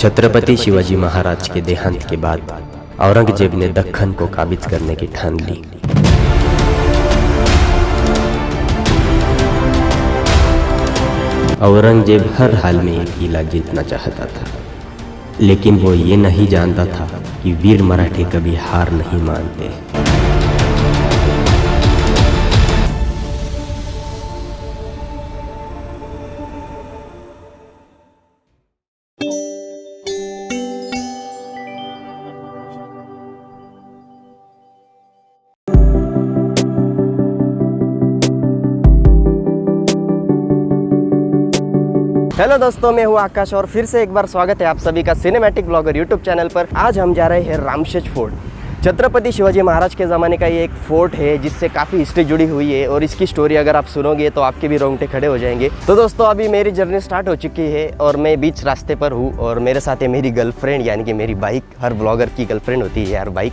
छत्रपति शिवाजी महाराज के देहांत के बाद औरंगजेब ने दक्कन को काबिज करने की ठान ली। औरंगजेब हर हाल में ये किला जीतना चाहता था, लेकिन वो ये नहीं जानता था कि वीर मराठे कभी हार नहीं मानते। हेलो दोस्तों, मैं हूँ आकाश और फिर से एक बार स्वागत है आप सभी का सिनेमैटिक ब्लॉगर यूट्यूब चैनल पर। आज हम जा रहे हैं रामशेज फोर्ट। छत्रपति शिवाजी महाराज के ज़माने का ये एक फोर्ट है जिससे काफ़ी हिस्ट्री जुड़ी हुई है और इसकी स्टोरी अगर आप सुनोगे तो आपके भी रोंगटे खड़े हो जाएंगे। तो दोस्तों, अभी मेरी जर्नी स्टार्ट हो चुकी है और मैं बीच रास्ते पर हूँ और मेरे साथ है मेरी गर्लफ्रेंड, यानी कि मेरी बाइक। हर ब्लॉगर की गर्लफ्रेंड होती है यार बाइक।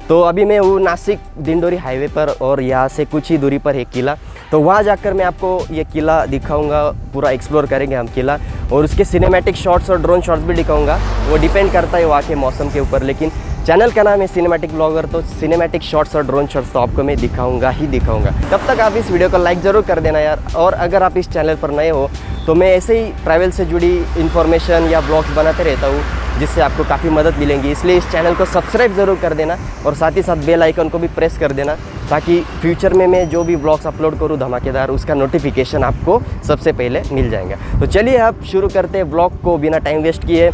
तो अभी मैं हूँ नासिक दिंडोरी हाईवे पर और यहाँ से कुछ ही दूरी पर है किला। तो वहाँ जाकर मैं आपको ये किला दिखाऊंगा, पूरा एक्सप्लोर करेंगे हम किला और उसके सिनेमैटिक शॉट्स और ड्रोन शॉट्स भी दिखाऊंगा। वो डिपेंड करता है वहाँ के मौसम के ऊपर, लेकिन चैनल का नाम है सिनेमैटिक ब्लॉगर, तो सिनेमैटिक शॉट्स और ड्रोन शॉट्स तो आपको मैं दिखाऊंगा ही दिखाऊंगा। तब तक आप इस वीडियो को लाइक ज़रूर कर देना यार। और अगर आप इस चैनल पर नए हो तो मैं ऐसे ही ट्रैवल से जुड़ी इन्फॉर्मेशन या ब्लॉग्स बनाते रहता हूँ जिससे आपको काफ़ी मदद मिलेंगी। इसलिए इस चैनल को सब्सक्राइब ज़रूर कर देना और साथ ही साथ बेल आइकन को भी प्रेस कर देना ताकि फ्यूचर में मैं जो भी ब्लॉग्स अपलोड करूँ धमाकेदार, उसका नोटिफिकेशन आपको सबसे पहले मिल जाएगा। तो चलिए आप शुरू करते हैं ब्लॉग को बिना टाइम वेस्ट किए।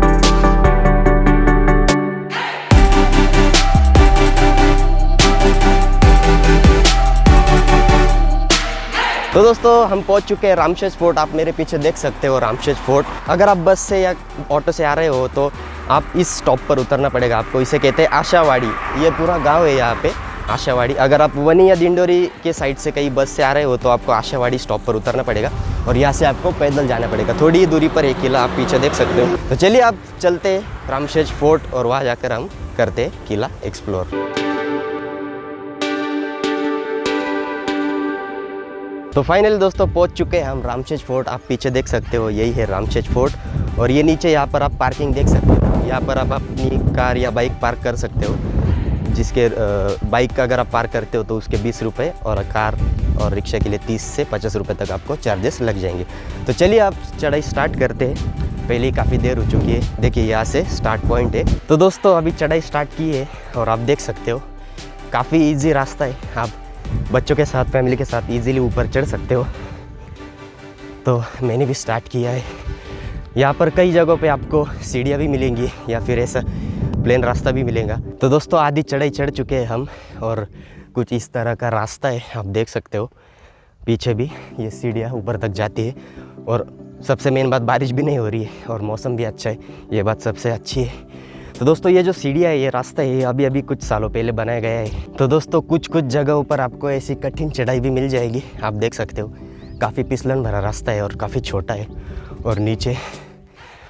तो दोस्तों, हम पहुंच चुके हैं रामशेज फोर्ट। आप मेरे पीछे देख सकते हो रामशेज फोर्ट। अगर आप बस से या ऑटो से आ रहे हो तो आप इस स्टॉप पर उतरना पड़ेगा आपको। इसे कहते हैं आशावाड़ी। ये पूरा गांव है यहाँ पे, आशावाड़ी। अगर आप वनी या दिंडोरी के साइड से कहीं बस से आ रहे हो तो आपको आशावाड़ी स्टॉप पर उतरना पड़ेगा और यहाँ से आपको पैदल जाना पड़ेगा। थोड़ी ही दूरी पर एक किला आप पीछे देख सकते हो। तो चलिए आप चलते रामशेज फोर्ट और वहाँ जाकर हम करते किला एक्सप्लोर। तो फाइनली दोस्तों पहुंच चुके हैं हम रामशेज फोर्ट। आप पीछे देख सकते हो, यही है रामशेज फोर्ट। और ये नीचे यहाँ पर आप पार्किंग देख सकते हो। यहाँ पर आप अपनी कार या बाइक पार्क कर सकते हो, जिसके बाइक का अगर आप पार्क करते हो तो उसके 20 रुपये और कार और रिक्शा के लिए 30 से 50 रुपये तक आपको चार्जेस लग जाएंगे। तो चलिए आप चढ़ाई स्टार्ट करते हैं। पहले ही काफ़ी देर हो चुकी है। देखिए यहाँ से स्टार्ट पॉइंट है। तो दोस्तों अभी चढ़ाई स्टार्ट की है और आप देख सकते हो काफ़ी ईजी रास्ता है। आप बच्चों के साथ, फैमिली के साथ इजीली ऊपर चढ़ सकते हो। तो मैंने भी स्टार्ट किया है। यहाँ पर कई जगहों पे आपको सीढ़ियाँ भी मिलेंगी या फिर ऐसा प्लेन रास्ता भी मिलेगा। तो दोस्तों आधी चढ़ाई चढ़ चुके हैं हम और कुछ इस तरह का रास्ता है, आप देख सकते हो। पीछे भी ये सीढ़ियाँ ऊपर तक जाती है और सबसे मेन बात, बारिश भी नहीं हो रही है और मौसम भी अच्छा है। ये बात सबसे अच्छी है। तो दोस्तों ये जो सीढ़ियाँ है, ये रास्ता है, ये अभी कुछ सालों पहले बनाया गया है। तो दोस्तों कुछ जगहों पर आपको ऐसी कठिन चढ़ाई भी मिल जाएगी। आप देख सकते हो काफ़ी फिसलन भरा रास्ता है और काफ़ी छोटा है और नीचे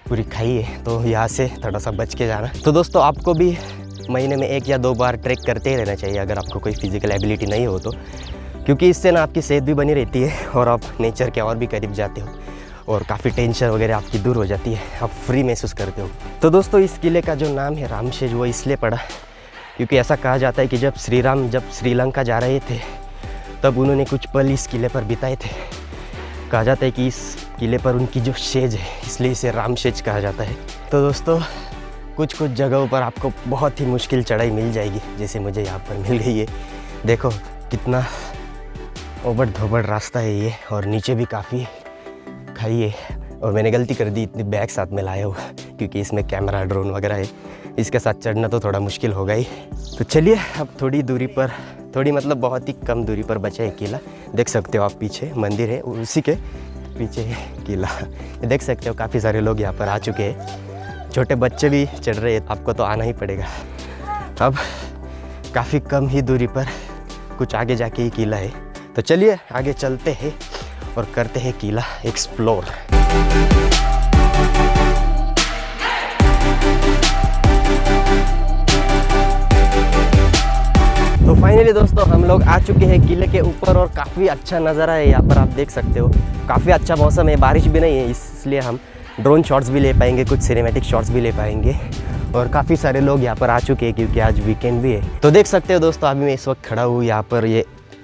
पूरी खाई है, तो यहाँ से थोड़ा सा बच के जाना। तो दोस्तों आपको भी महीने में 1 या 2 बार ट्रैक करते ही रहना चाहिए अगर आपको कोई फिजिकल एबिलिटी नहीं हो तो, क्योंकि इससे ना आपकी सेहत भी बनी रहती है और आप नेचर के और भी करीब जाते हो और काफ़ी टेंशन वगैरह आपकी दूर हो जाती है, आप फ्री महसूस करते हो। तो दोस्तों इस किले का जो नाम है रामशेज, वो इसलिए पड़ा क्योंकि ऐसा कहा जाता है कि जब श्री राम श्रीलंका जा रहे थे तब उन्होंने कुछ पल इस किले पर बिताए थे। कहा जाता है कि इस किले पर उनकी जो शेज है, इसलिए इसे रामशेज कहा जाता है। तो दोस्तों कुछ जगहों पर आपको बहुत ही मुश्किल चढ़ाई मिल जाएगी, जैसे मुझे यहाँ पर मिल गई है। देखो कितना ओबड़ धोबड़ रास्ता है ये और नीचे भी काफ़ी खाई है। और मैंने गलती कर दी, इतनी बैग साथ में लाया हुआ क्योंकि इसमें कैमरा, ड्रोन वगैरह है। इसके साथ चढ़ना तो थोड़ा मुश्किल होगा ही। तो चलिए अब थोड़ी दूरी पर, थोड़ी मतलब बहुत ही कम दूरी पर बचा है किला। देख सकते हो आप पीछे मंदिर है, उसी के पीछे है किला। देख सकते हो काफ़ी सारे लोग यहाँ पर आ चुके हैं, छोटे बच्चे भी चढ़ रहे हैं। आपको तो आना ही पड़ेगा। अब काफ़ी कम ही दूरी पर कुछ आगे जाके ही किला है। तो चलिए आगे चलते हैं और करते हैं किला एक्सप्लोर। तो फाइनली दोस्तों हम लोग आ चुके हैं किले के ऊपर और काफ़ी अच्छा नज़ारा है यहाँ पर, आप देख सकते हो। काफ़ी अच्छा मौसम है, बारिश भी नहीं है, इसलिए हम ड्रोन शॉट्स भी ले पाएंगे, कुछ सिनेमैटिक शॉट्स भी ले पाएंगे। और काफ़ी सारे लोग यहाँ पर आ चुके हैं क्योंकि आज वीकेंड भी है। तो देख सकते हो दोस्तों, अभी मैं इस वक्त खड़ा हूँ यहाँ पर।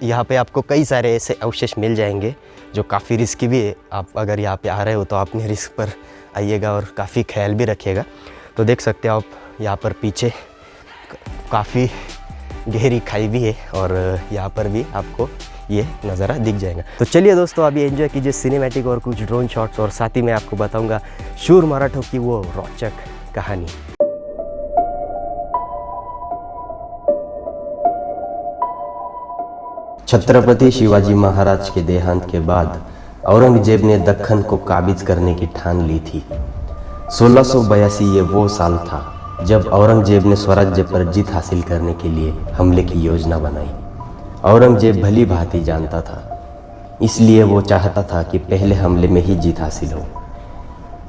यहाँ पे आपको कई सारे ऐसे अवशेष मिल जाएंगे जो काफ़ी रिस्की भी है। आप अगर यहाँ पे आ रहे हो तो अपने रिस्क पर आइएगा और काफ़ी ख्याल भी रखिएगा। तो देख सकते हो आप यहाँ पर पीछे काफ़ी गहरी खाई भी है और यहाँ पर भी आपको ये नज़ारा दिख जाएगा। तो चलिए दोस्तों, अभी एंजॉय कीजिए सिनेमैटिक और कुछ ड्रोन शॉट्स, और साथ ही मैं आपको बताऊंगा शूर मराठों की वो रोचक कहानी। छत्रपति शिवाजी महाराज के देहांत के बाद औरंगजेब ने दक्खन को काबिज करने की ठान ली थी। 1682 ये वो साल था जब औरंगजेब ने स्वराज्य पर जीत हासिल करने के लिए हमले की योजना बनाई। औरंगजेब भली भांति जानता था, इसलिए वो चाहता था कि पहले हमले में ही जीत हासिल हो।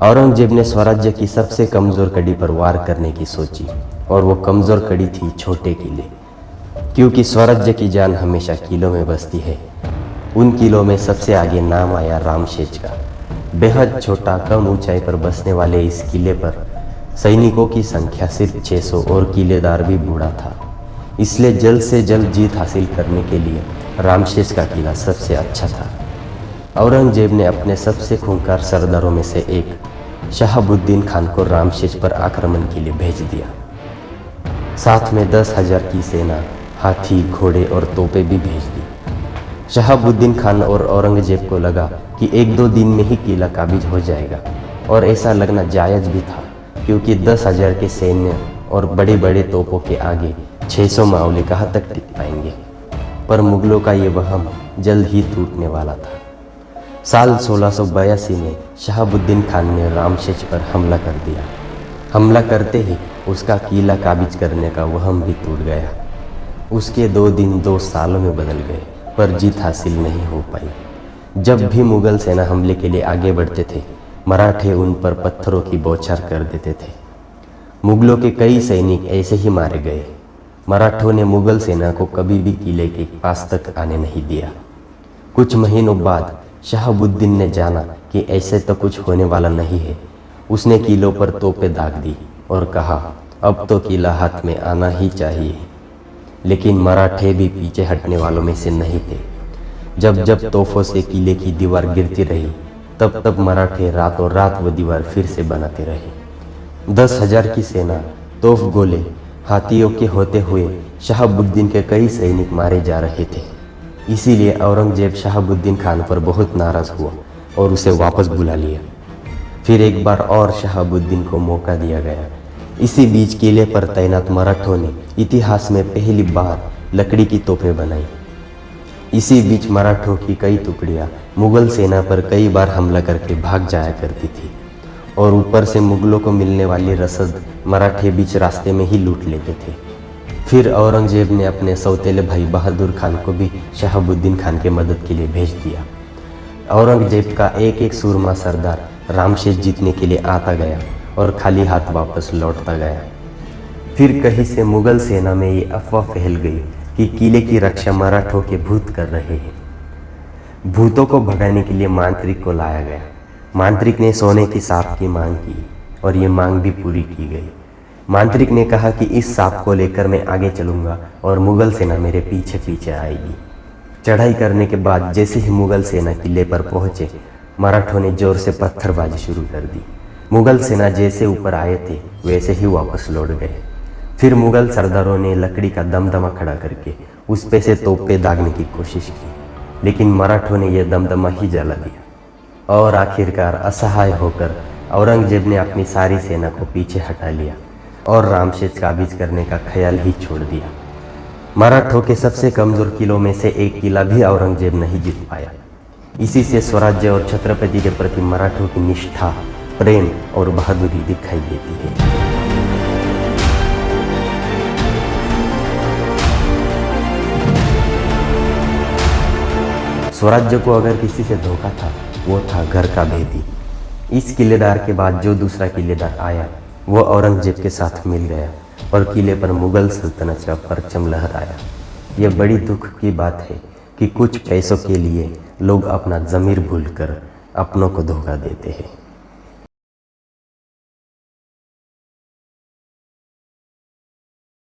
औरंगजेब ने स्वराज्य की सबसे कमज़ोर कड़ी पर वार करने की सोची, और वो कमज़ोर कड़ी थी छोटे किले, क्योंकि स्वराज्य की जान हमेशा किलों में बसती है। उन किलों में सबसे आगे नाम आया रामशेज का। बेहद छोटा, कम ऊंचाई पर बसने वाले इस किले पर सैनिकों की संख्या सिर्फ 600 और किलेदार भी बूढ़ा था। इसलिए जल्द से जल्द जीत हासिल करने के लिए रामशेज का किला सबसे अच्छा था। औरंगजेब ने अपने सबसे खूंखार सरदारों में से एक शहाबुद्दीन खान को रामशेज पर आक्रमण के लिए भेज दिया। साथ में 10,000 की सेना, हाथी, घोड़े और तोपें भी भेज दी। शहाबुद्दीन खान और औरंगजेब को लगा कि 1-2 दिन में ही किला काबिज हो जाएगा, और ऐसा लगना जायज़ भी था क्योंकि 10,000 के सैन्य और बड़े बड़े तोपों के आगे 600 मावले कहाँ तक टिक पाएंगे। पर मुगलों का ये वहम जल्द ही टूटने वाला था। साल 1682 में शहाबुद्दीन खान ने रामशेज पर हमला कर दिया। हमला करते ही उसका किला काबिज करने का वहम भी टूट गया। उसके 2 दिन 2 सालों में बदल गए, पर जीत हासिल नहीं हो पाई। जब भी मुगल सेना हमले के लिए आगे बढ़ते थे, मराठे उन पर पत्थरों की बौछार कर देते थे। मुगलों के कई सैनिक ऐसे ही मारे गए। मराठों ने मुगल सेना को कभी भी किले के पास तक आने नहीं दिया। कुछ महीनों बाद शहाबुद्दीन ने जाना कि ऐसे तो कुछ होने वाला नहीं है। उसने किलों पर तोपें दाग दी और कहा, अब तो किला हाथ में आना ही चाहिए। लेकिन मराठे भी पीछे हटने वालों में से नहीं थे। जब जब तोपों से किले की दीवार गिरती रही, तब तब मराठे रातों रात वो दीवार फिर से बनाते रहे। 10,000 की सेना, तोप, गोले, हाथियों के होते हुए शहाबुद्दीन के कई सैनिक मारे जा रहे थे। इसीलिए औरंगजेब शहाबुद्दीन खान पर बहुत नाराज़ हुआ और उसे वापस बुला लिया। फिर एक बार और शहाबुद्दीन को मौका दिया गया। इसी बीच किले पर तैनात मराठों ने इतिहास में पहली बार लकड़ी की तोपें बनाई। इसी बीच मराठों की कई टुकड़ियां मुगल सेना पर कई बार हमला करके भाग जाया करती थी, और ऊपर से मुगलों को मिलने वाली रसद मराठे बीच रास्ते में ही लूट लेते थे। फिर औरंगजेब ने अपने सौतेले भाई बहादुर खान को भी शहाबुद्दीन खान के मदद के लिए भेज दिया। औरंगजेब का एक एक सूरमा सरदार रामशेज जीतने के लिए आता गया और खाली हाथ वापस लौटता गया। फिर कहीं से मुगल सेना में ये अफवाह फैल गई कि किले की रक्षा मराठों के भूत कर रहे हैं। भूतों को भगाने के लिए मांत्रिक को लाया गया। मांत्रिक ने सोने की सांप की मांग की और ये मांग भी पूरी की गई। मांत्रिक ने कहा कि इस सांप को लेकर मैं आगे चलूँगा और मुगल सेना मेरे पीछे पीछे आएगी। चढ़ाई करने के बाद जैसे ही मुगल सेना किले पर पहुँचे, मराठों ने जोर से पत्थरबाजी शुरू कर दी। मुगल सेना जैसे ऊपर आए थे वैसे ही वापस लौट गए। फिर मुगल सरदारों ने लकड़ी का दमदमा खड़ा करके उस पे से तोपें दागने की कोशिश की, लेकिन मराठों ने यह दमदमा ही जला दिया। और आखिरकार असहाय होकर औरंगजेब ने अपनी सारी सेना को पीछे हटा लिया और रामशेज काबिज करने का ख्याल ही छोड़ दिया। मराठों के सबसे कमज़ोर किलों में से एक किला भी औरंगजेब नहीं जीत पाया। इसी से स्वराज्य और छत्रपति के प्रति मराठों की निष्ठा, प्रेम और बहादुरी दिखाई देती है। स्वराज्य को अगर किसी से धोखा था, वो था घर का भेदी। इस किलेदार के बाद जो दूसरा किलेदार आया, वो औरंगजेब के साथ मिल गया और किले पर मुगल सल्तनत का परचम लहराया। यह बड़ी दुख की बात है कि कुछ पैसों के लिए लोग अपना ज़मीर भूलकर अपनों को धोखा देते हैं।